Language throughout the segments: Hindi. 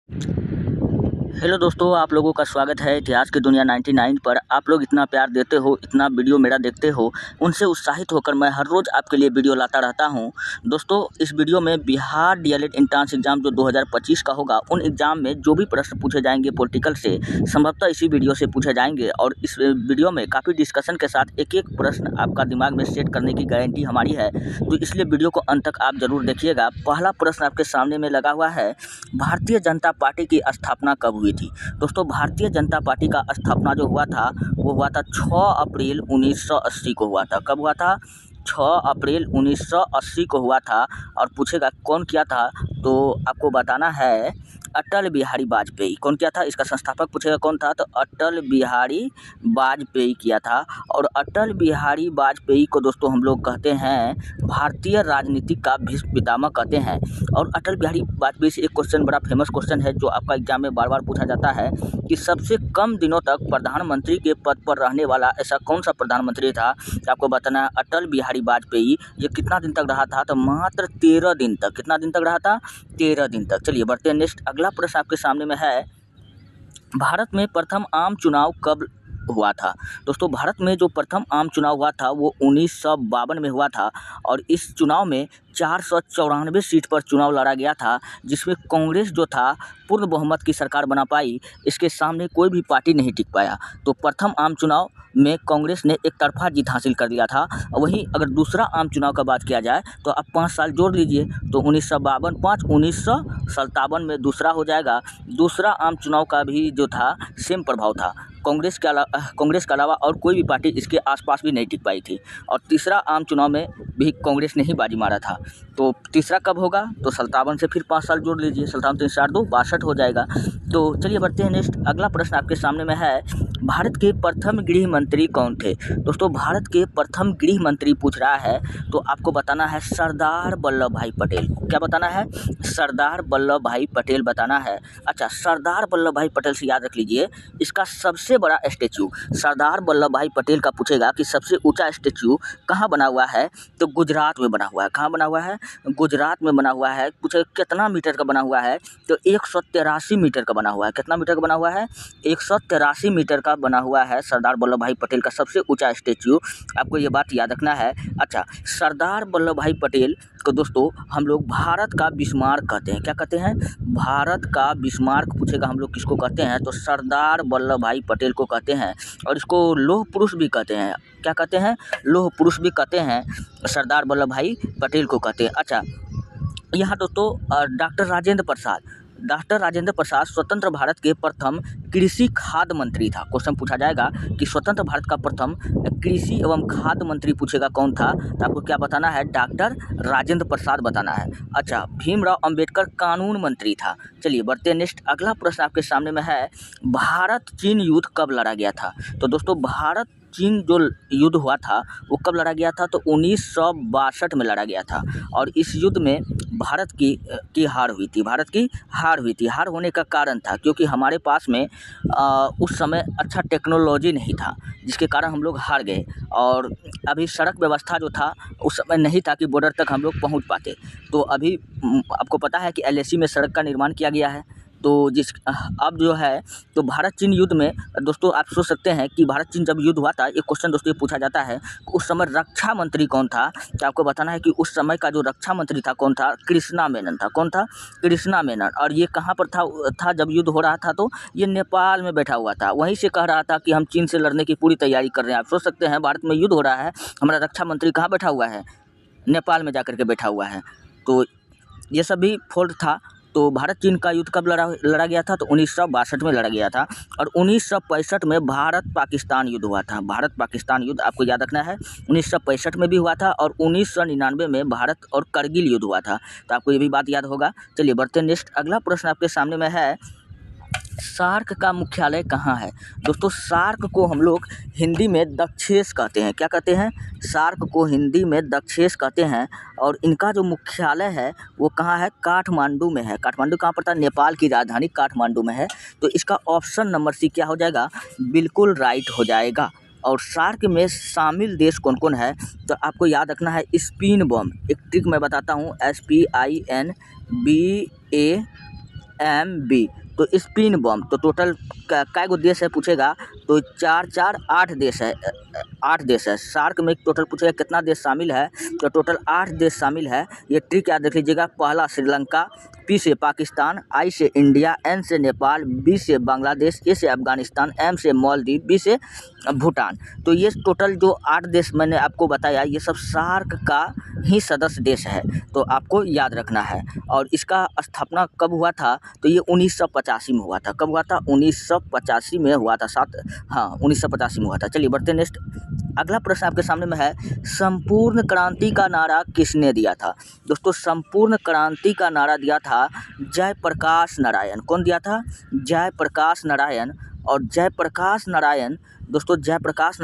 हेलो दोस्तों, आप लोगों का स्वागत है इतिहास की दुनिया 99 पर। आप लोग इतना प्यार देते हो, इतना वीडियो मेरा देखते हो, उनसे उत्साहित होकर मैं हर रोज़ आपके लिए वीडियो लाता रहता हूं। दोस्तों, इस वीडियो में बिहार डीएलएड एंट्रेंस एग्ज़ाम जो 2025 का होगा, उन एग्ज़ाम में जो भी प्रश्न पूछे जाएंगे पॉलिटिकल से, संभवतः इसी वीडियो से पूछे जाएंगे। और इस वीडियो में काफ़ी डिस्कशन के साथ एक एक प्रश्न आपका दिमाग में सेट करने की गारंटी हमारी है, तो इसलिए वीडियो को अंत तक आप ज़रूर देखिएगा। पहला प्रश्न आपके सामने में लगा हुआ है, भारतीय जनता पार्टी की स्थापना कब हुई थी? दोस्तों, भारतीय जनता पार्टी का स्थापना जो हुआ था वो हुआ था 6 अप्रैल 1980 को हुआ था। कब हुआ था? 6 अप्रैल 1980 को हुआ था। और पूछेगा कौन किया था, तो आपको बताना है अटल बिहारी वाजपेयी। कौन किया था? इसका संस्थापक पूछेगा कौन था, तो अटल बिहारी वाजपेयी किया था। और अटल बिहारी वाजपेयी को दोस्तों हम लोग कहते हैं भारतीय राजनीति का भीष्म पितामह कहते हैं। और अटल बिहारी वाजपेयी से एक क्वेश्चन, बड़ा फेमस क्वेश्चन है जो आपका एग्जाम में बार बार पूछा जाता है कि सबसे कम दिनों तक प्रधानमंत्री के पद पर रहने वाला ऐसा कौन सा प्रधानमंत्री था? आपको बताना है अटल बिहारी वाजपेयी। ये कितना दिन तक रहा था? तो मात्र 13 दिन तक। कितना दिन तक रहा था? 13 दिन तक। चलिए बढ़ते हैं नेक्स्ट। अगला प्रश्न आपके सामने में है, भारत में प्रथम आम चुनाव कब हुआ था? दोस्तों, भारत में जो प्रथम आम चुनाव हुआ था वो 1952 में हुआ था। और इस चुनाव में 494 सीट पर चुनाव लड़ा गया था, जिसमें कांग्रेस जो था पूर्ण बहुमत की सरकार बना पाई। इसके सामने कोई भी पार्टी नहीं टिक पाया। तो प्रथम आम चुनाव में कांग्रेस ने एक तरफा जीत हासिल कर लिया था। वहीं अगर दूसरा आम चुनाव का बात किया जाए तो आप 5 साल जोड़ लीजिए, तो 1952 5 1957 में दूसरा हो जाएगा। दूसरा आम चुनाव का भी जो था सेम प्रभाव था। कांग्रेस के अलावा और कोई भी पार्टी इसके आसपास भी नहीं टिक पाई थी। और तीसरा आम चुनाव में भी कांग्रेस ने ही बाजी मारा था। तो तीसरा कब होगा? तो 57 से फिर 5 साल जोड़ लीजिए, 57 3 4 2 62 हो जाएगा। तो चलिए बढ़ते हैं नेक्स्ट। अगला प्रश्न आपके सामने में है, भारत के प्रथम गृह मंत्री कौन थे? दोस्तों, भारत के प्रथम गृह मंत्री पूछ रहा है, तो आपको बताना है सरदार वल्लभ भाई पटेल। क्या बताना है? सरदार वल्लभ भाई पटेल बताना है। अच्छा, सरदार वल्लभ भाई पटेल से याद रख लीजिए, इसका सबसे बड़ा स्टैचू सरदार वल्लभ भाई पटेल का पूछेगा कि सबसे ऊंचा स्टैचू कहाँ बना हुआ है, तो गुजरात में बना हुआ है। कहाँ बना हुआ है? गुजरात में बना हुआ है। पूछेगा कितना मीटर का बना हुआ है, तो 183 मीटर का बना हुआ है। कितना मीटर का बना हुआ है? 183 मीटर का बना हुआ है सरदार वल्लभ भाई पटेल का सबसे ऊंचा स्टैचू। आपको ये बात याद रखना है। अच्छा, सरदार वल्लभ भाई पटेल को दोस्तों हम लोग भारत का बिस्मार्क कहते हैं। क्या कहते हैं? भारत का बिस्मार्क पूछेगा हम लोग किसको कहते हैं, तो सरदार वल्लभ भाई पटेल को कहते हैं। और इसको लौह पुरुष भी कहते हैं। क्या कहते हैं? लौह पुरुष भी कहते हैं, सरदार वल्लभ भाई पटेल को कहते हैं। अच्छा, यहाँ दोस्तों डॉक्टर राजेंद्र प्रसाद स्वतंत्र भारत के प्रथम कृषि खाद्य मंत्री था। क्वेश्चन पूछा जाएगा कि स्वतंत्र भारत का प्रथम कृषि एवं खाद्य मंत्री पूछेगा कौन था, तो आपको क्या बताना है? डॉक्टर राजेंद्र प्रसाद बताना है। अच्छा, भीमराव अंबेडकर कानून मंत्री था। चलिए बढ़ते हैं नेक्स्ट। अगला प्रश्न आपके सामने में है, भारत चीन युद्ध कब लड़ा गया था? तो दोस्तों, भारत चीन जो युद्ध हुआ था वो कब लड़ा गया था, तो 1962 में लड़ा गया था। और इस युद्ध में भारत की हार हुई थी। भारत की हार हुई थी। हार होने का कारण था क्योंकि हमारे पास में उस समय अच्छा टेक्नोलॉजी नहीं था, जिसके कारण हम लोग हार गए। और अभी सड़क व्यवस्था जो था उस समय नहीं था कि बॉर्डर तक हम लोग पहुंच पाते। तो अभी आपको पता है कि एलएसी में सड़क का निर्माण किया गया है। तो अब जो है, तो भारत चीन युद्ध में दोस्तों आप सोच सकते हैं कि भारत चीन जब युद्ध हुआ था, एक क्वेश्चन दोस्तों ये पूछा जाता है, उस समय रक्षा मंत्री कौन था? तो आपको बताना है कि उस समय का जो रक्षा मंत्री था कौन था? कृष्णा मेनन था। कौन था? कृष्णा मेनन। और ये कहाँ पर था जब युद्ध हो रहा था? तो ये नेपाल में बैठा हुआ था। वहीं से कह रहा था कि हम चीन से लड़ने की पूरी तैयारी कर रहे हैं। आप सोच सकते हैं, भारत में युद्ध हो रहा है, हमारा रक्षा मंत्री कहाँ बैठा हुआ है? नेपाल में जाकर के बैठा हुआ है। तो ये सब भी फॉल्ट था। तो भारत चीन का युद्ध कब लड़ा गया था, तो 1962 में लड़ा गया था। और 1965 में भारत पाकिस्तान युद्ध हुआ था। भारत पाकिस्तान युद्ध आपको याद रखना है, 1965 में भी हुआ था। और 1999 में भारत और करगिल युद्ध हुआ था। तो आपको ये भी बात याद होगा। चलिए बढ़ते हैं नेक्स्ट। अगला प्रश्न आपके सामने में है, सार्क का मुख्यालय कहाँ है? दोस्तों, सार्क को हम लोग हिंदी में दक्षेस कहते हैं। क्या कहते हैं? सार्क को हिंदी में दक्षेस कहते हैं। और इनका जो मुख्यालय है वो कहाँ है? काठमांडू में है। काठमांडू कहाँ पड़ता है? नेपाल की राजधानी काठमांडू में है। तो इसका ऑप्शन नंबर सी क्या हो जाएगा? बिल्कुल राइट हो जाएगा। और सार्क में शामिल देश कौन कौन है, तो आपको याद रखना है स्पिन बम। एक ट्रिक मैं बताता हूँ, SPINBAM SPNB तो स्पिन बम तो टोटल कै गो देश है पूछेगा तो 4 4 8 देश है। 8 देश है। सार्क में टोटल पूछेगा कितना देश शामिल है तो टोटल 8 देश शामिल है। ये ट्रिक याद रख लीजिएगा। पहला श्रीलंका, P से पाकिस्तान, I से इंडिया, N से नेपाल, B से बांग्लादेश, A से अफगानिस्तान, M से मालदीव, B से भूटान। तो ये टोटल जो 8 देश मैंने आपको बताया ये सब सार्क का ही सदस्य देश है, तो आपको याद रखना है। और इसका स्थापना कब हुआ था तो ये 1985 में हुआ था। कब हुआ था? 1985 में हुआ था। 1985 में हुआ था। चलिए बढ़ते नेक्स्ट। अगला प्रश्न आपके सामने में है, संपूर्ण क्रांति का नारा किसने दिया था? दोस्तों संपूर्ण क्रांति का नारा दिया था जयप्रकाश नारायण। कौन दिया था? जयप्रकाश नारायण। और जयप्रकाश नारायण दोस्तों जयप्रकाश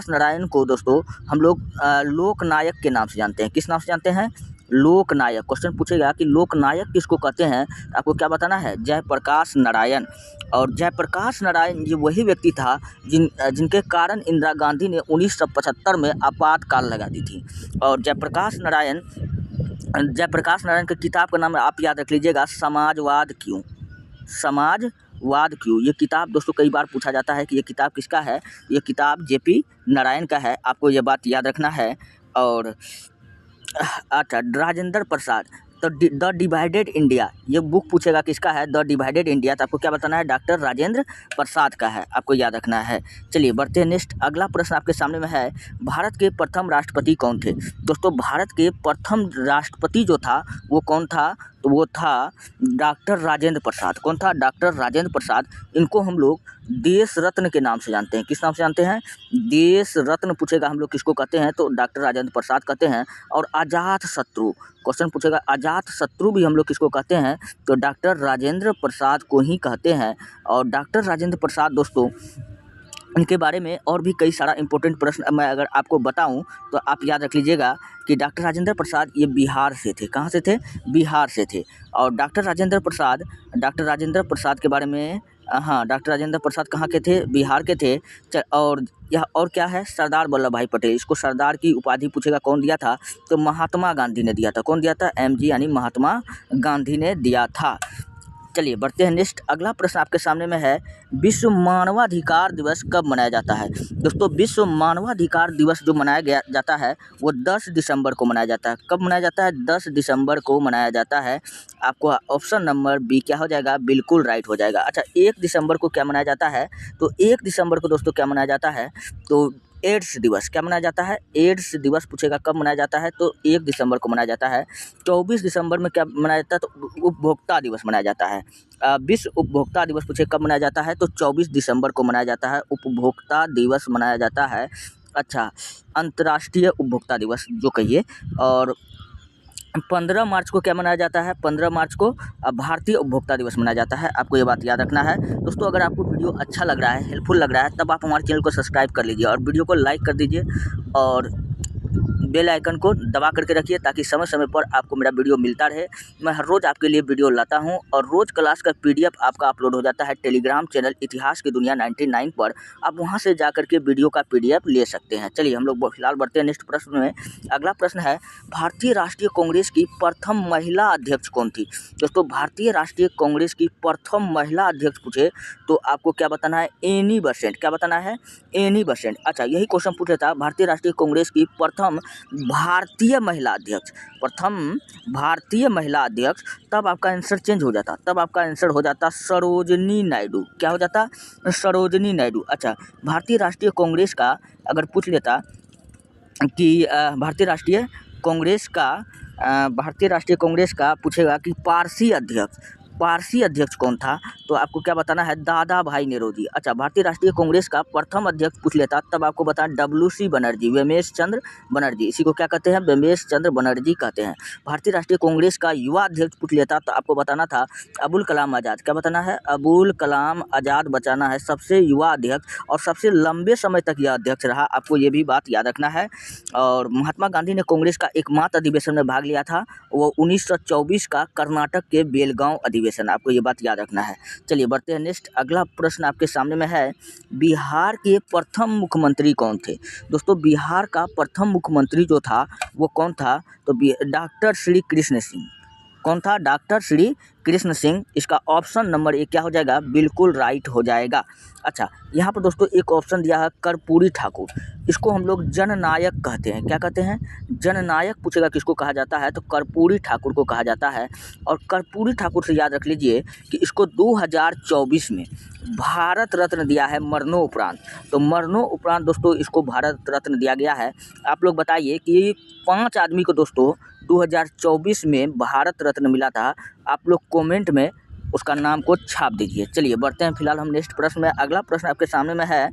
नारायण को दोस्तों हम लोग लोकनायक के नाम से जानते हैं। किस नाम से जानते हैं? लोकनायक। क्वेश्चन पूछेगा कि लोकनायक किसको कहते हैं, आपको क्या बताना है? जयप्रकाश नारायण। और जयप्रकाश नारायण ये वही व्यक्ति था जिनके कारण इंदिरा गांधी ने 1975 में आपातकाल लगा दी थी। और जयप्रकाश नारायण की किताब का नाम आप याद रख लीजिएगा, समाजवाद क्यों। समाजवाद क्यों। ये किताब दोस्तों कई बार पूछा जाता है कि ये किताब किसका है। ये किताब JP नारायण का है, आपको ये बात याद रखना है। और अच्छा, राजेंद्र प्रसाद तो द डिवाइडेड इंडिया ये बुक पूछेगा किसका है? The divided India. तो आपको क्या बताना है? डॉक्टर राजेंद्र प्रसाद का है, आपको याद रखना है। चलिए बढ़ते हैं नेक्स्ट। अगला प्रश्न आपके सामने में है, भारत के प्रथम राष्ट्रपति कौन थे? दोस्तों भारत के प्रथम राष्ट्रपति जो था वो कौन था? तो वो था डॉक्टर राजेंद्र प्रसाद। कौन था? डॉक्टर राजेंद्र प्रसाद। इनको हम लोग देश रत्न के नाम से जानते हैं। किस नाम से जानते हैं? देश रत्न पूछेगा हम लोग किसको कहते हैं तो डॉक्टर राजेंद्र प्रसाद कहते हैं। और अजात शत्रु क्वेश्चन पूछेगा, अजात शत्रु भी हम लोग किसको कहते हैं तो डॉक्टर राजेंद्र प्रसाद को ही कहते हैं। और डॉक्टर राजेंद्र प्रसाद दोस्तों इनके बारे में और भी कई सारा इंपॉर्टेंट प्रश्न मैं अगर आपको बताऊं तो आप याद रख लीजिएगा कि डॉक्टर राजेंद्र प्रसाद ये बिहार से थे। कहाँ से थे? बिहार से थे। और डॉक्टर राजेंद्र प्रसाद के बारे में डॉक्टर राजेंद्र प्रसाद कहाँ के थे? बिहार के थे। और यह और क्या है? सरदार वल्लभ भाई पटेल। इसको सरदार की उपाधि पूछेगा कौन दिया था तो महात्मा गांधी ने दिया था। कौन दिया था? MG यानी महात्मा गांधी ने दिया था। चलिए बढ़ते हैं नेक्स्ट। अगला प्रश्न आपके सामने में है, विश्व मानवाधिकार दिवस कब मनाया जाता है? दोस्तों विश्व मानवाधिकार दिवस जो मनाया जाता है वो 10 दिसंबर को मनाया जाता है। कब मनाया जाता है? 10 दिसंबर को मनाया जाता है। आपको ऑप्शन नंबर B क्या हो जाएगा? बिल्कुल राइट हो जाएगा। अच्छा, 1 दिसंबर को क्या मनाया जाता है? तो 1 दिसंबर को दोस्तों क्या मनाया जाता है तो एड्स दिवस। क्या मनाया जाता है? एड्स दिवस पूछेगा कब मनाया जाता है तो 1 दिसंबर को मनाया जाता है। 24 दिसंबर में क्या मनाया जाता है तो उपभोक्ता दिवस मनाया जाता है। विश्व उपभोक्ता दिवस पूछे कब मनाया जाता है तो 24 दिसंबर को मनाया जाता है। उपभोक्ता दिवस मनाया जाता है। अच्छा, अंतर्राष्ट्रीय उपभोक्ता दिवस जो कहिए। और 15 मार्च को क्या मनाया जाता है? 15 मार्च को भारतीय उपभोक्ता दिवस मनाया जाता है। आपको ये बात याद रखना है। दोस्तों अगर आपको वीडियो अच्छा लग रहा है, हेल्पफुल लग रहा है, तब आप हमारे चैनल को सब्सक्राइब कर लीजिए और वीडियो को लाइक कर दीजिए और बेल आइकन को दबा करके रखिए ताकि समय समय पर आपको मेरा वीडियो मिलता रहे। मैं हर रोज़ आपके लिए वीडियो लाता हूं और रोज़ क्लास का PDF आपका अपलोड हो जाता है टेलीग्राम चैनल इतिहास की दुनिया 99 पर। आप वहां से जा करके वीडियो का PDF ले सकते हैं। चलिए हम लोग फिलहाल बढ़ते हैं नेक्स्ट प्रश्न में। अगला प्रश्न है, भारतीय राष्ट्रीय कांग्रेस की प्रथम महिला अध्यक्ष कौन थी? दोस्तों भारतीय राष्ट्रीय कांग्रेस की प्रथम महिला अध्यक्ष पूछे तो आपको क्या बताना है? Annie Besant. क्या बताना है? Annie Besant. अच्छा, यही क्वेश्चन पूछा था, भारतीय राष्ट्रीय कांग्रेस की प्रथम भारतीय महिला अध्यक्ष। तब आपका आंसर चेंज हो जाता, तब आपका आंसर हो जाता सरोजिनी नायडू। क्या हो जाता? सरोजिनी नायडू। अच्छा, भारतीय राष्ट्रीय कांग्रेस का अगर पूछ लेता कि भारतीय राष्ट्रीय कांग्रेस का पूछेगा कि पारसी अध्यक्ष कौन था तो आपको क्या बताना है? दादा भाई नेरोजी। अच्छा, भारतीय राष्ट्रीय कांग्रेस का प्रथम अध्यक्ष पूछ लेता तब आपको बताना WC बनर्जी, वेमेश चंद्र बनर्जी। इसी को क्या कहते हैं? वेमेश चंद्र बनर्जी कहते हैं। भारतीय राष्ट्रीय कांग्रेस का युवा अध्यक्ष पूछ लेता तो आपको बताना था अबुल कलाम आज़ाद। क्या बताना है? अबुल कलाम आज़ाद बताना है। सबसे युवा अध्यक्ष और सबसे लंबे समय तक यह अध्यक्ष रहा, आपको ये भी बात याद रखना है। और महात्मा गांधी ने कांग्रेस का एकमात्र अधिवेशन में भाग लिया था, वो 1924 का कर्नाटक के बेलगांव अधिवेशन। आपको ये बात याद रखना है। चलिए बढ़ते हैं नेक्स्ट। अगला प्रश्न आपके सामने में है, बिहार के प्रथम मुख्यमंत्री कौन थे? दोस्तों बिहार का प्रथम मुख्यमंत्री जो था वो कौन था तो डॉक्टर श्री कृष्ण सिंह। कौन था? डॉक्टर श्री कृष्ण सिंह। इसका ऑप्शन नंबर ए क्या हो जाएगा? बिल्कुल राइट हो जाएगा। अच्छा, यहाँ पर दोस्तों एक ऑप्शन दिया है कर्पूरी ठाकुर। इसको हम लोग जननायक कहते हैं। क्या कहते हैं? जननायक पूछेगा किसको कहा जाता है तो कर्पूरी ठाकुर को कहा जाता है। और कर्पूरी ठाकुर से याद रख लीजिए कि इसको 2024 में भारत रत्न दिया है मरणोपरांत। तो मरणोपरांत दोस्तों इसको भारत रत्न दिया गया है। आप लोग बताइए कि 5 आदमी को दोस्तों 2024 में भारत रत्न मिला था। आप लोग कमेंट में उसका नाम को छाप दीजिए। चलिए बढ़ते हैं फिलहाल हम नेक्स्ट प्रश्न में। अगला प्रश्न आपके सामने में है,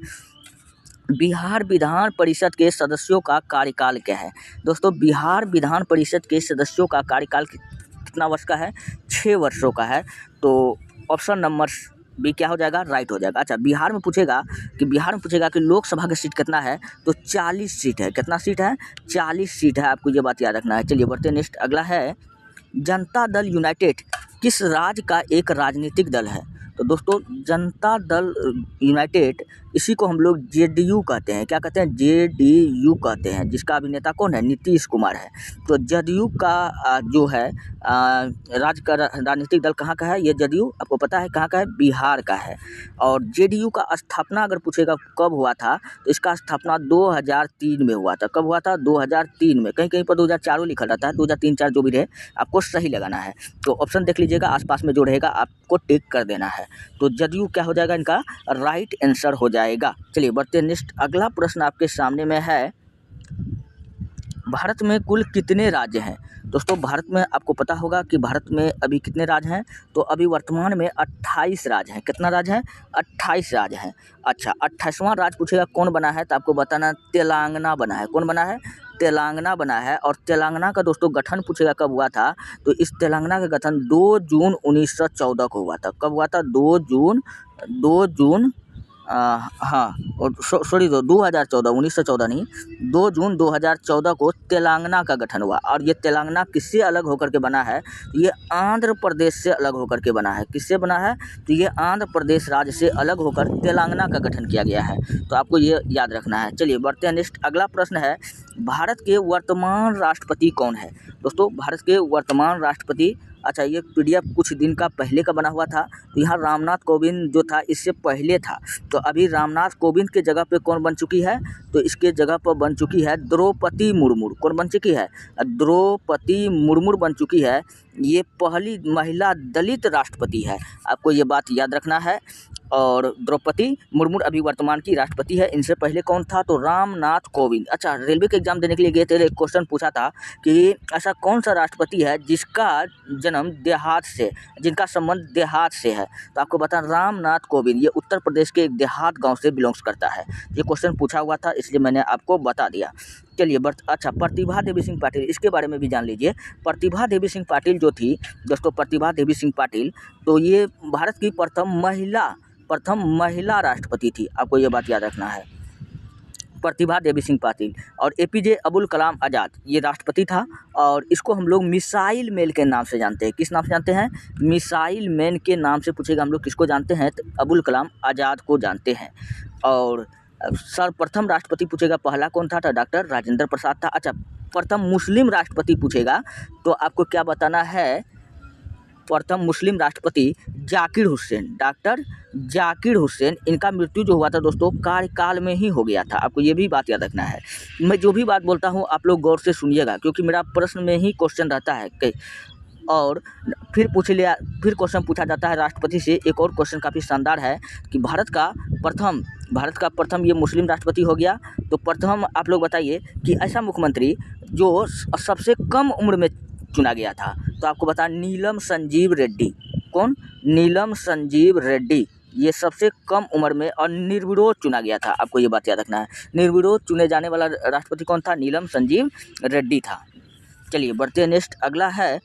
बिहार विधान परिषद के सदस्यों का कार्यकाल क्या है? दोस्तों बिहार विधान परिषद के सदस्यों का कार्यकाल कितना वर्ष का है? 6 वर्षों का है। तो ऑप्शन नंबर बी क्या हो जाएगा? राइट हो जाएगा। अच्छा, बिहार में पूछेगा कि लोकसभा की सीट कितना है तो 40 सीट है। कितना सीट है? 40 सीट है। आपको ये बात याद रखना है। चलिए बढ़ते हैं नेक्स्ट। अगला है, जनता दल यूनाइटेड किस राज्य का एक राजनीतिक दल है? तो दोस्तों जनता दल यूनाइटेड इसी को हम लोग जेडीयू कहते हैं। क्या कहते हैं? जेडीयू कहते हैं, जिसका अभिनेता कौन है? नीतीश कुमार है। तो जदयू का जो है राज्य का राजनीतिक दल कहाँ का है? ये जदयू आपको पता है कहाँ का है? बिहार का है। और जेडीयू का स्थापना अगर पूछेगा कब हुआ था तो इसका स्थापना 2003 में हुआ था। कब हुआ था? 2003 में। कहीं कहीं पर 2004 लिखा रहता है, 2003-4 जो भी रहे आपको सही लगाना है। तो ऑप्शन देख लीजिएगा, आसपास में जो रहेगा आपको टिक कर देना है। तो जदयू क्या हो जाएगा? इनका राइट आंसर हो जाएगा। चलिए बढ़ते हैं नेक्स्ट। अगला प्रश्न आपके सामने में है, भारत में कुल कितने राज्य हैं? दोस्तों भारत में आपको पता होगा कि भारत में अभी कितने राज्य हैं तो अभी वर्तमान में 28 राज्य हैं। कितना राज्य हैं? 28 राज्य हैं। अच्छा, 28वां राज्य पूछेगा कौन बना है तो आपको बताना तेलंगाना बना है। कौन बना है? तेलंगाना बना है। और तेलंगाना का दोस्तों गठन पूछेगा कब हुआ था तो इस तेलंगाना का गठन 2 जून 1914 को हुआ था। कब हुआ था? 2 जून हाँ, और सॉरी 2014, 1914 नहीं, 2 जून 2014 को तेलंगाना का गठन हुआ। और ये तेलंगाना किससे अलग होकर के बना है? ये आंध्र प्रदेश से अलग होकर के बना है। किससे बना है? तो ये आंध्र प्रदेश राज्य से अलग होकर तेलंगाना का गठन किया गया है। तो आपको ये याद रखना है। चलिए बढ़ते हैं नेक्स्ट। अगला प्रश्न है, भारत के वर्तमान राष्ट्रपति कौन है? दोस्तों भारत के वर्तमान राष्ट्रपति, अच्छा ये पीडीएफ कुछ दिन का पहले का बना हुआ था। तो यहाँ रामनाथ कोविंद जो था इससे पहले था। तो अभी रामनाथ कोविंद के जगह पे कौन बन चुकी है? तो इसके जगह पर बन चुकी है द्रौपदी मुर्मू। कौन बन चुकी है? द्रौपदी मुर्मू बन चुकी है। ये पहली महिला दलित राष्ट्रपति है। आपको ये बात याद रखना है। और द्रौपदी मुर्मू अभी वर्तमान की राष्ट्रपति है। इनसे पहले कौन था? तो रामनाथ कोविंद। अच्छा, रेलवे के एग्जाम देने के लिए गए थे, एक क्वेश्चन पूछा था कि ऐसा कौन सा राष्ट्रपति है जिसका जन्म देहात से, जिनका संबंध देहात से है? तो आपको बता, रामनाथ कोविंद ये उत्तर प्रदेश के एक देहात गाँव से बिलोंग्स करता है। ये क्वेश्चन पूछा हुआ था इसलिए मैंने आपको बता दिया। चलिए अच्छा, प्रतिभा देवी सिंह पाटिल, इसके बारे में भी जान लीजिए। प्रतिभा देवी सिंह पाटिल जो थी दोस्तों, प्रतिभा देवी सिंह पाटिल तो ये भारत की प्रथम महिला राष्ट्रपति थी। आपको ये बात याद रखना है, प्रतिभा देवी सिंह पाटिल। और एपीजे अब्दुल कलाम आज़ाद ये राष्ट्रपति था। और इसको हम लोग मिसाइल मैन के नाम से जानते हैं। किस नाम से जानते हैं? मिसाइल मैन के नाम से पूछेगा हम लोग किसको जानते हैं तो अब्दुल कलाम आज़ाद को जानते हैं। और सर्वप्रथम राष्ट्रपति पूछेगा पहला कौन था तो डॉक्टर राजेंद्र प्रसाद था। अच्छा, प्रथम मुस्लिम राष्ट्रपति पूछेगा तो आपको क्या बताना है? प्रथम मुस्लिम राष्ट्रपति जाकिर हुसैन, डॉक्टर जाकिर हुसैन। इनका मृत्यु जो हुआ था दोस्तों कार्यकाल में ही हो गया था। आपको ये भी बात याद रखना है। मैं जो भी बात बोलता हूँ आप लोग गौर से सुनिएगा, क्योंकि मेरा प्रश्न में ही क्वेश्चन रहता है। और फिर क्वेश्चन पूछा जाता है राष्ट्रपति से। एक और क्वेश्चन काफ़ी शानदार है कि भारत का प्रथम ये मुस्लिम राष्ट्रपति हो गया। तो प्रथम आप लोग बताइए कि ऐसा मुख्यमंत्री जो सबसे कम उम्र में चुना गया था। तो आपको बता, नीलम संजीव रेड्डी। कौन? नीलम संजीव रेड्डी। ये सबसे कम उम्र में और निर्विरोध चुना गया था। आपको ये बात याद रखना है। निर्विरोध चुने जाने वाला राष्ट्रपति कौन था? नीलम संजीव रेड्डी था। चलिए बढ़ते हैं नेक्स्ट। अगला है,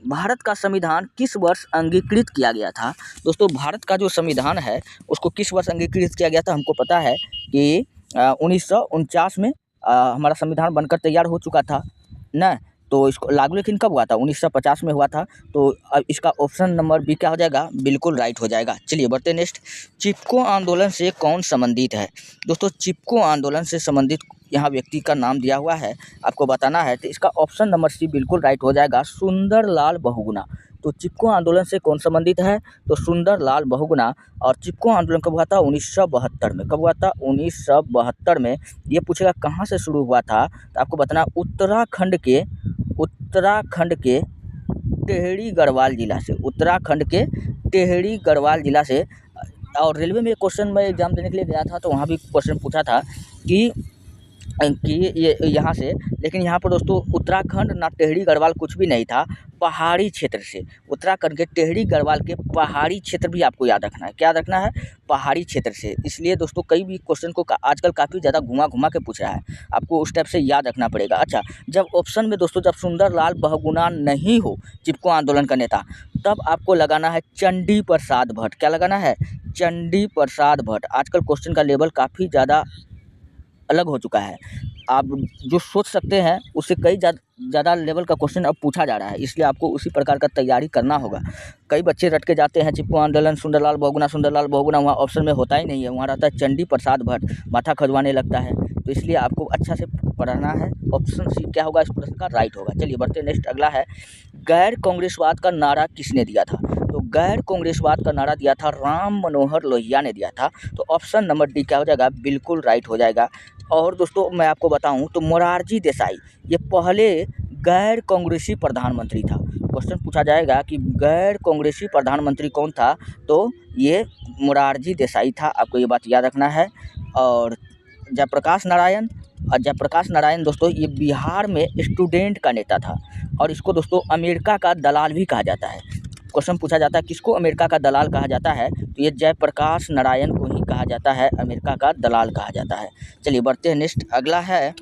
भारत का संविधान किस वर्ष अंगीकृत किया गया था? दोस्तों भारत का जो संविधान है उसको किस वर्ष अंगीकृत किया गया था? हमको पता है कि 1949 में हमारा संविधान बनकर तैयार हो चुका था ना। तो इसको लागू लेकिन कब हुआ था? 1950 में हुआ था। तो अब इसका ऑप्शन नंबर बी क्या हो जाएगा? बिल्कुल राइट हो जाएगा। चलिए बढ़ते हैं नेक्स्ट। चिपको आंदोलन से कौन संबंधित है? दोस्तों चिपको आंदोलन से संबंधित यहाँ व्यक्ति का नाम दिया हुआ है, आपको बताना है। तो इसका ऑप्शन नंबर सी बिल्कुल राइट हो जाएगा, सुंदरलाल बहुगुणा। तो चिपको आंदोलन से कौन संबंधित है? तो सुंदरलाल बहुगुणा। और चिपको आंदोलन कब हुआ था? 1972 में। कब हुआ था? 1972 में। ये पूछेगा कहाँ से शुरू हुआ था, तो आपको बताना उत्तराखंड के टेहरी गढ़वाल जिला से। उत्तराखंड के टेहरी गढ़वाल जिला से। और रेलवे में क्वेश्चन मैं एग्ज़ाम देने के लिए गया था, तो वहाँ भी क्वेश्चन पूछा था कि ये यहाँ से, लेकिन यहाँ पर दोस्तों उत्तराखंड ना टेहरी गढ़वाल कुछ भी नहीं था, पहाड़ी क्षेत्र से। उत्तराखंड के टेहरी गढ़वाल के पहाड़ी क्षेत्र भी आपको याद रखना है। क्या रखना है? पहाड़ी क्षेत्र से। इसलिए दोस्तों कई भी क्वेश्चन को आजकल काफ़ी ज़्यादा घुमा के पूछ रहा है, आपको उस टाइप से याद रखना पड़ेगा। अच्छा, जब ऑप्शन में दोस्तों जब सुंदरलाल बहुगुणा नहीं हो चिपको आंदोलन का नेता, तब आपको लगाना है चंडी प्रसाद भट्ट। क्या लगाना है? चंडी प्रसाद भट्ट। आजकल क्वेश्चन का लेवल काफ़ी ज़्यादा अलग हो चुका है, आप जो सोच सकते हैं उससे कई ज़्यादा लेवल का क्वेश्चन अब पूछा जा रहा है, इसलिए आपको उसी प्रकार का तैयारी करना होगा। कई बच्चे रट के जाते हैं चिपको आंदोलन सुंदरलाल बहुगुणा, वहाँ ऑप्शन में होता ही नहीं है, वहाँ रहता है चंडी प्रसाद भट्ट, माथा खजवाने लगता है। तो इसलिए आपको अच्छा से पढ़ना है। ऑप्शन सी क्या होगा इस प्रश्न का? राइट होगा। चलिए बढ़ते नेक्स्ट। अगला है, गैर कांग्रेसवाद का नारा किसने दिया था? तो गैर कांग्रेसवाद का नारा दिया था राम मनोहर लोहिया ने दिया था। तो ऑप्शन नंबर डी क्या हो जाएगा? बिल्कुल राइट हो जाएगा। और दोस्तों मैं आपको बताऊं तो मोरारजी देसाई ये पहले गैर कांग्रेसी प्रधानमंत्री था। क्वेश्चन पूछा जाएगा कि गैर कांग्रेसी प्रधानमंत्री कौन था, तो ये मोरारजी देसाई था, आपको ये बात याद रखना है। और जयप्रकाश नारायण दोस्तों ये बिहार में स्टूडेंट का नेता था, और इसको दोस्तों अमेरिका का दलाल भी कहा जाता है। क्वेश्चन पूछा जाता है किसको अमेरिका का दलाल कहा जाता है, तो ये जयप्रकाश नारायण को ही कहा जाता है, अमेरिका का दलाल कहा जाता है। चलिए बढ़ते हैं नेक्स्ट। अगला है,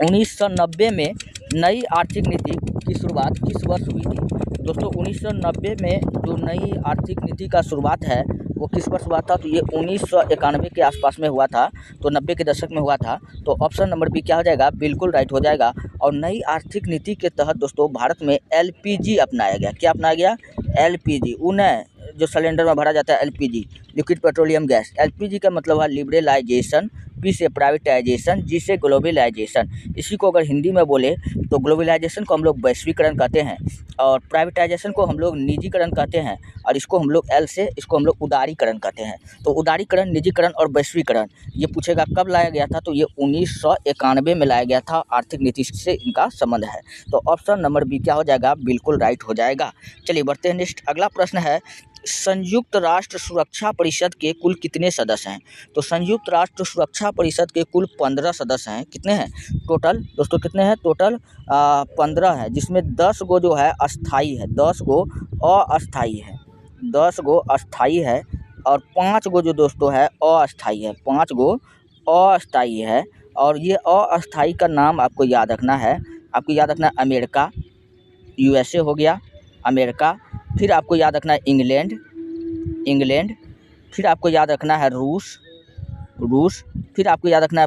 1990 में नई आर्थिक नीति की शुरुआत किस वर्ष हुई थी? दोस्तों 1990 में जो नई आर्थिक नीति का शुरुआत है वो किस वर्ष हुआ था? तो ये 1991 के आसपास में हुआ था, तो 90 के दशक में हुआ था। तो ऑप्शन नंबर बी क्या हो जाएगा? बिल्कुल राइट हो जाएगा। और नई आर्थिक नीति के तहत दोस्तों भारत में एलपीजी अपनाया गया। क्या अपनाया गया? एलपीजी, उन्हें जो सिलेंडर में भरा जाता है LPG, liquid petroleum gas. LPG का मतलब है लिबरलाइजेशन, पी से प्राइवेटाइजेशन, जी से ग्लोबलाइजेशन। इसी को अगर हिंदी में बोले तो ग्लोबलाइजेशन को हम लोग वैश्वीकरण कहते हैं, और प्राइवेटाइजेशन को हम लोग निजीकरण कहते हैं, और इसको हम लोग इसको हम लोग उदारीकरण कहते हैं। तो उदारीकरण, निजीकरण और वैश्वीकरण ये पूछेगा कब लाया गया था, तो ये 1991 में लाया गया था। आर्थिक नीति से इनका संबंध है। तो ऑप्शन नंबर बी क्या हो जाएगा? बिल्कुल राइट हो जाएगा। चलिए बढ़ते हैं नेक्स्ट। अगला प्रश्न है, संयुक्त राष्ट्र सुरक्षा परिषद के कुल कितने सदस्य हैं? तो संयुक्त राष्ट्र सुरक्षा परिषद के कुल 15 सदस्य हैं। कितने हैं टोटल दोस्तों? कितने हैं टोटल? 15 है, जिसमें 10 गो जो है अस्थाई है, 10 गो अस्थाई है, 10 गो अस्थाई है, और 5 गो जो दोस्तों है अस्थाई है, 5 गो अस्थाई है। और ये अस्थाई का नाम आपको याद रखना है, अमेरिका, यूएसए हो गया अमेरिका, फिर आपको याद रखना है इंग्लैंड, फिर आपको याद रखना है रूस, फिर आपको याद रखना है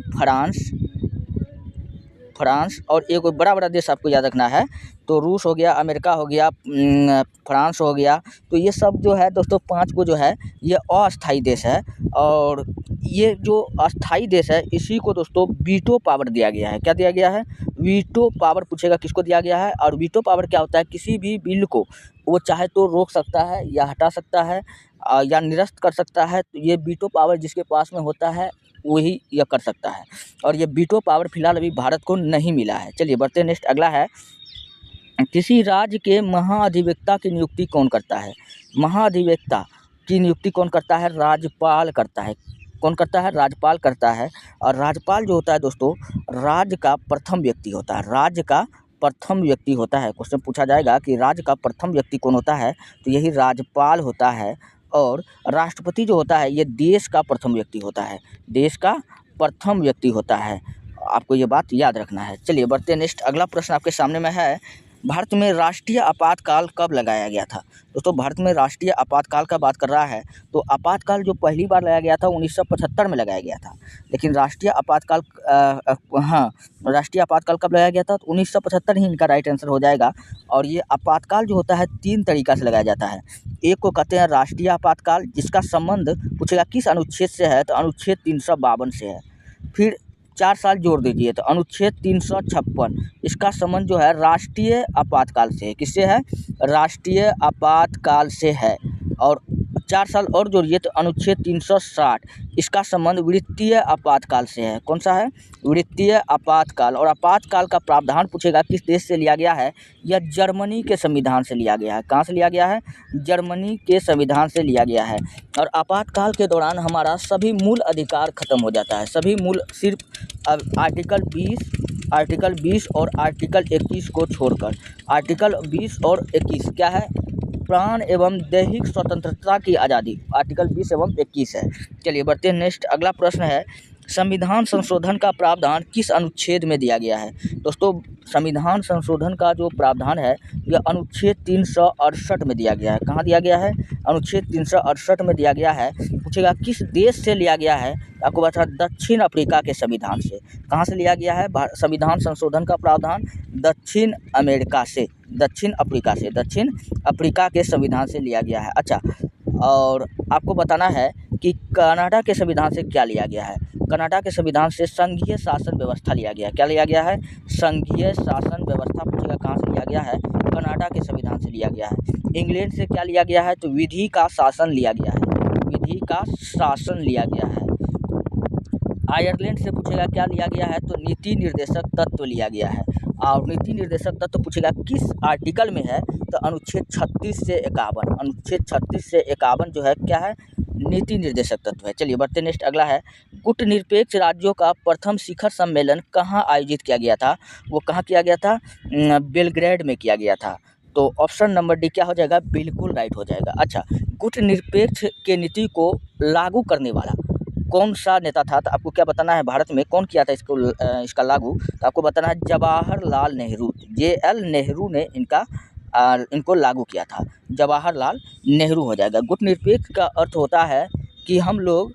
फ्रांस, और एक बड़ा देश आपको याद रखना है। तो रूस हो गया, अमेरिका हो गया, फ्रांस हो गया। तो ये सब जो है दोस्तों 5 को जो है ये अस्थाई देश है, और ये जो अस्थाई देश है इसी को दोस्तों वीटो पावर दिया गया है। क्या दिया गया है? वीटो पावर पूछेगा किसको दिया गया है। और वीटो पावर क्या होता है? किसी भी बिल को वो चाहे तो रोक सकता है या हटा सकता है या निरस्त कर सकता है। तो ये वीटो पावर जिसके पास में होता है वही यह कर सकता है, और ये वीटो पावर फिलहाल अभी भारत को नहीं मिला है। चलिए बढ़ते हैं नेक्स्ट। अगला है, किसी राज्य के महाधिवक्ता की नियुक्ति कौन करता है? महाधिवक्ता की नियुक्ति कौन करता है? राज्यपाल करता है। कौन करता है? राज्यपाल करता है। और राज्यपाल जो होता है दोस्तों राज्य का प्रथम व्यक्ति होता है, राज्य का प्रथम व्यक्ति होता है। क्वेश्चन पूछा जाएगा कि राज्य का प्रथम व्यक्ति कौन होता है, तो यही राज्यपाल होता है। और राष्ट्रपति जो होता है ये देश का प्रथम व्यक्ति होता है, देश का प्रथम व्यक्ति होता है। आपको ये बात याद रखना है। चलिए बढ़ते हैं नेक्स्ट। अगला प्रश्न आपके सामने में है, भारत में राष्ट्रीय आपातकाल कब लगाया गया था? दोस्तों भारत में राष्ट्रीय आपातकाल का बात कर रहा है, तो आपातकाल जो पहली बार लगाया गया था 1975 में लगाया गया था। लेकिन राष्ट्रीय आपातकाल कब लगाया गया था? तो 1975 ही इनका राइट आंसर हो जाएगा। और ये आपातकाल जो होता है 3 तरीका से लगाया जाता है। एक को कहते हैं राष्ट्रीय आपातकाल, जिसका संबंध पूछेगा किस अनुच्छेद से है, तो अनुच्छेद 352 से है। फिर 4 साल जोड़ दीजिए तो अनुच्छेद 356 इसका संबंध जो है राष्ट्रीय आपातकाल से है। किससे है? राष्ट्रीय आपातकाल से है। और 4 साल और जोड़िए तो अनुच्छेद 360 इसका संबंध वित्तीय आपातकाल से है। कौन सा है? वित्तीय आपातकाल। और आपातकाल का प्रावधान पूछेगा किस देश से लिया गया है? यह जर्मनी के संविधान से लिया गया है। कहाँ से लिया गया है? जर्मनी के संविधान से लिया गया है। और आपातकाल के दौरान हमारा सभी मूल अधिकार खत्म हो जाता है। सभी मूल सिर्फ आर्टिकल 20 और आर्टिकल 21 को छोड़कर। आर्टिकल 20 और 21 क्या है? प्राण एवं दैहिक स्वतंत्रता की आज़ादी। आर्टिकल 20 एवं 21 है। चलिए बढ़ते हैं नेक्स्ट। अगला प्रश्न है संविधान संशोधन का प्रावधान किस अनुच्छेद में दिया गया है? दोस्तों संविधान संशोधन का जो प्रावधान है यह अनुच्छेद 368 में दिया गया है। कहाँ दिया गया है? अनुच्छेद 368 में दिया गया है। पूछेगा किस देश से लिया गया है? आपको बता दक्षिण अफ्रीका के संविधान से। कहाँ से लिया गया है संविधान संशोधन का प्रावधान? दक्षिण अमेरिका से, दक्षिण अफ्रीका के संविधान से लिया गया है। अच्छा, और आपको बताना है कि कनाडा के संविधान से क्या लिया गया है? कनाडा के संविधान से संघीय शासन व्यवस्था लिया गया है। क्या लिया गया है? संघीय शासन व्यवस्था। पूछेगा कहाँ से लिया गया है? कनाडा के संविधान से लिया गया है। इंग्लैंड से क्या लिया गया है? तो विधि का शासन लिया गया है। विधि का शासन लिया गया है। आयरलैंड से पूछेगा क्या लिया गया है? तो नीति निर्देशक तत्व लिया गया है। और नीति निर्देशक तत्व पूछेगा किस आर्टिकल में है? तो अनुच्छेद 36 से 51। अनुच्छेद 36 से 51 जो है क्या है? नीति निर्देशक तत्व है। चलिए बढ़ते नेक्स्ट। अगला है गुटनिरपेक्ष राज्यों का प्रथम शिखर सम्मेलन कहाँ आयोजित किया गया था? वो कहाँ किया गया था? बेलग्रेड में किया गया था। तो ऑप्शन नंबर डी क्या हो जाएगा? बिल्कुल राइट हो जाएगा। अच्छा, गुटनिरपेक्ष के नीति को लागू करने वाला कौन सा नेता था? तो आपको क्या बताना है? भारत में कौन किया था इसका लागू? तो आपको बताना है जवाहरलाल नेहरू। JL नेहरू ने इनको लागू किया था। जवाहरलाल नेहरू हो जाएगा। गुटनिरपेक्ष का अर्थ होता है कि हम लोग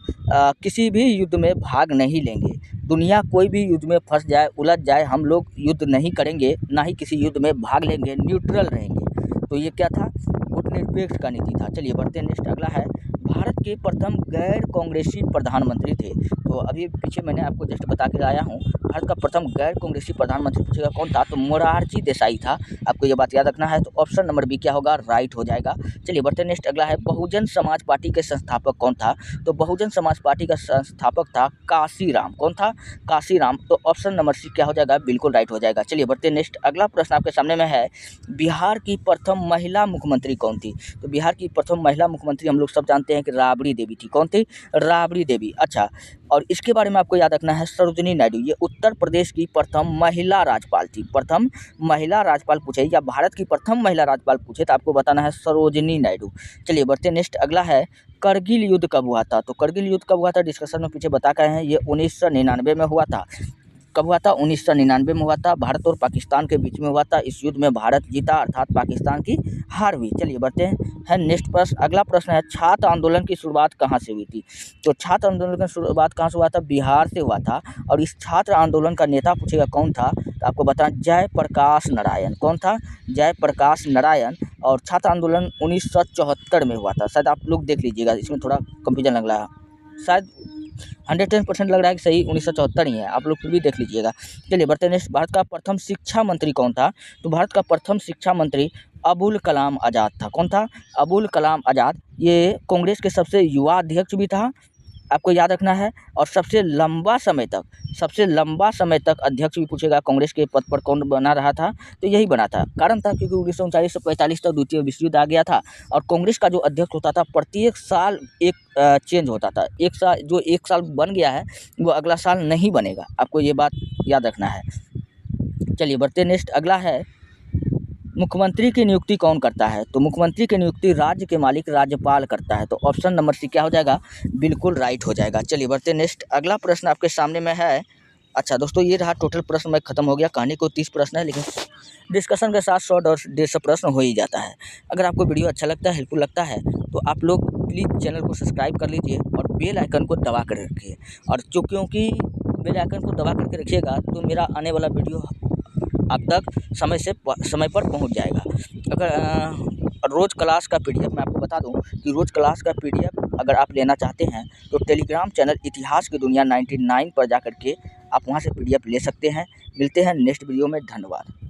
किसी भी युद्ध में भाग नहीं लेंगे। दुनिया कोई भी युद्ध में फंस जाए, उलझ जाए, हम लोग युद्ध नहीं करेंगे, ना ही किसी युद्ध में भाग लेंगे, न्यूट्रल रहेंगे। तो ये क्या था? गुटनिरपेक्ष का नीति था। चलिए बढ़ते हैं नेक्स्ट। अगला है भारत के प्रथम गैर कांग्रेसी प्रधानमंत्री थे। तो अभी पीछे मैंने आपको जस्ट बता के लाया हूँ। भारत का प्रथम गैर कांग्रेसी प्रधानमंत्री पूछेगा कौन था? तो मोरारजी देसाई था। आपको ये बात याद रखना है। तो ऑप्शन नंबर बी क्या होगा? राइट हो जाएगा। चलिए बढ़ते नेक्स्ट। अगला है बहुजन समाज पार्टी के संस्थापक कौन था? तो बहुजन समाज पार्टी का संस्थापक था काशीराम। कौन था? काशीराम। तो ऑप्शन नंबर सी क्या हो जाएगा? बिल्कुल राइट हो जाएगा। चलिए बढ़ते नेक्स्ट। अगला प्रश्न आपके सामने में है बिहार की प्रथम महिला मुख्यमंत्री कौन थी? तो बिहार की प्रथम महिला मुख्यमंत्री हम लोग सब जानते हैं कि राबड़ी देवी थी। कौन थी? राबड़ी देवी। अच्छा, और इसके बारे में आपको याद रखना है सरोजिनी नायडू। ये उत्तर प्रदेश की प्रथम महिला राज्यपाल थी। प्रथम महिला राज्यपाल पूछे या भारत की प्रथम महिला राज्यपाल पूछे तो आपको बताना है सरोजिनी नायडू। चलिए बढ़ते नेक्स्ट। अगला है करगिल युद्ध कब हुआ था? तो करगिल युद्ध कब हुआ था? डिस्कशन में पीछे बता के आए हैं। ये 1999 में हुआ था। कब हुआ था? 1999 में हुआ था। भारत और पाकिस्तान के बीच में हुआ था। इस युद्ध में भारत जीता अर्थात पाकिस्तान की हार हुई। चलिए बढ़ते हैं नेक्स्ट प्रश्न। अगला प्रश्न है छात्र आंदोलन की शुरुआत कहाँ से हुई थी? तो छात्र आंदोलन की शुरुआत कहाँ से हुआ था? बिहार से हुआ था। और इस छात्र आंदोलन का नेता पूछेगा कौन था? तो आपको बताना जयप्रकाश नारायण। कौन था? जयप्रकाश नारायण। और छात्र आंदोलन 1974 में हुआ था। शायद आप लोग देख लीजिएगा, इसमें थोड़ा कंफ्यूजन लग रहा है। शायद 110% लग रहा है कि सही 1974 ही है। आप लोग फिर भी देख लीजिएगा। चलिए बढ़ते नेक्स्ट। भारत का प्रथम शिक्षा मंत्री कौन था? तो भारत का प्रथम शिक्षा मंत्री अबुल कलाम आज़ाद था। कौन था? अबुल कलाम आज़ाद। ये कांग्रेस के सबसे युवा अध्यक्ष भी था, आपको याद रखना है। और सबसे लंबा समय तक अध्यक्ष भी पूछेगा कांग्रेस के पद पर कौन बना रहा था? तो यही बना था। कारण था क्योंकि 1939 से 45 तक द्वितीय विश्व युद्ध आ गया था। और कांग्रेस का जो अध्यक्ष होता था प्रत्येक साल एक चेंज होता था। एक साल बन गया है वो अगला साल नहीं बनेगा। आपको ये बात याद रखना है। चलिए बढ़ते नेक्स्ट। अगला है मुख्यमंत्री की नियुक्ति कौन करता है? तो मुख्यमंत्री की नियुक्ति राज्य के मालिक राज्यपाल करता है। तो ऑप्शन नंबर सी क्या हो जाएगा? बिल्कुल राइट हो जाएगा। चलिए बढ़ते नेक्स्ट। अगला प्रश्न आपके सामने में है। अच्छा दोस्तों, ये रहा टोटल प्रश्न में ख़त्म हो गया। कहानी को 30 प्रश्न है, लेकिन डिस्कशन के साथ 100 और 150 प्रश्न हो ही जाता है। अगर आपको वीडियो अच्छा लगता है, हेल्पफुल लगता है, तो आप लोग प्लीज़ चैनल को सब्सक्राइब कर लीजिए और बेल आइकन को दबा कर रखिए। और क्योंकि बेल आइकन को दबा करके रखिएगा तो मेरा आने वाला वीडियो आप तक समय पर पहुंच जाएगा। अगर रोज़ क्लास का PDF मैं आपको बता दूं कि रोज़ क्लास का PDF अगर आप लेना चाहते हैं तो टेलीग्राम चैनल इतिहास की दुनिया 99 पर जाकर के आप वहाँ से PDF ले सकते हैं। मिलते हैं नेक्स्ट वीडियो में, धन्यवाद।